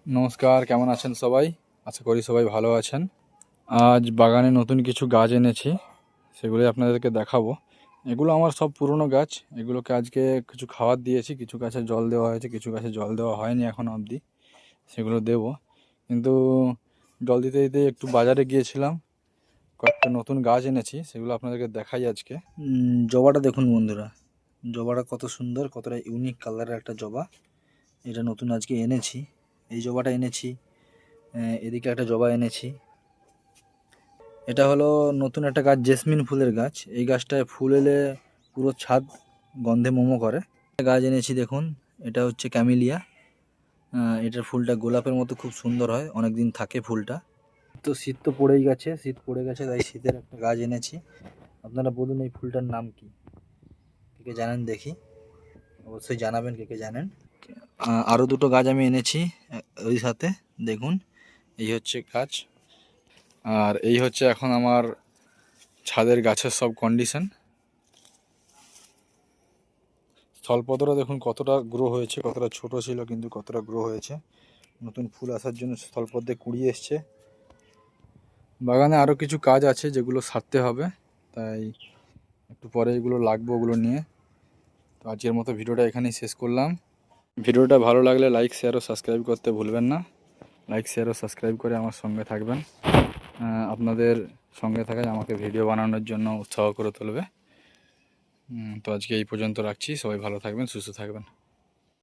নমস্কার, কেমন আছেন সবাই? আশা করি সবাই ভালো আছেন। আজ বাগানে নতুন কিছু গাছ এনেছি, সেগুলোই আপনাদেরকে দেখাবো। এগুলো আমার সব পুরনো গাছ। এগুলোকে আজকে কিছু খাবার দিয়েছি, কিছু গাছে জল দেওয়া হয়েছে, কিছু গাছে জল দেওয়া হয়নি এখনও অবধি। সেগুলো দেবো, কিন্তু জল দিতে দিতে একটু বাজারে গিয়েছিলাম, কয়েকটা নতুন গাছ এনেছি, সেগুলো আপনাদেরকে দেখাই আজকে। জবাটা দেখুন বন্ধুরা, জবাটা কত সুন্দর, কতটা ইউনিক কালারের একটা জবা। এটা নতুন আজকে এনেছি, এই জবাটা এনেছি। এদিকে একটা জবা এনেছি। এটা হলো নতুন একটা গাছ, জেসমিন ফুলের গাছ। এই গাছটায় ফুল এলে পুরো ছাদ গন্ধে মোমো করে। গাছ এনেছি দেখুন, এটা হচ্ছে ক্যামেলিয়া। এটার ফুলটা গোলাপের মতো খুব সুন্দর হয়, অনেক দিন থাকে ফুলটা। তো শীত তো পড়েই গেছে, শীত পড়ে গেছে, তাই শীতের একটা গাছ এনেছি। আপনারা বলুন এই ফুলটার নাম কি, কে জানেন দেখি, অবশ্যই জানাবেন কে জানেন। আরও দুটো গাছ আমি এনেছি ওই সাথে, দেখুন এই হচ্ছে গাছ। আর এই হচ্ছে এখন আমার ছাদের গাছের সব কন্ডিশন। স্থলপদ্মটা দেখুন কতটা গ্রো হয়েছে, কতটা ছোট ছিল কিন্তু কতটা গ্রো হয়েছে। নতুন ফুল আসার জন্য স্থলপদ্মে কুড়ি এসছে। বাগানে আরও কিছু কাজ আছে যেগুলো সারতে হবে, তাই একটু পরে এগুলো লাগবে, ওগুলো নিয়ে। তো আজকের মতো ভিডিওটা এখানেই শেষ করলাম। ভিডিওটা ভালো লাগলে লাইক, শেয়ার ও সাবস্ক্রাইব করতে ভুলবেন না। লাইক, শেয়ার ও সাবস্ক্রাইব করে আমার সঙ্গে থাকবেন। আপনাদের সঙ্গে থাকায় আমাকে ভিডিও বানানোর জন্য উৎসাহ করে তুলবে। তো আজকে এই পর্যন্ত রাখছি। সবাই ভালো থাকবেন, সুস্থ থাকবেন।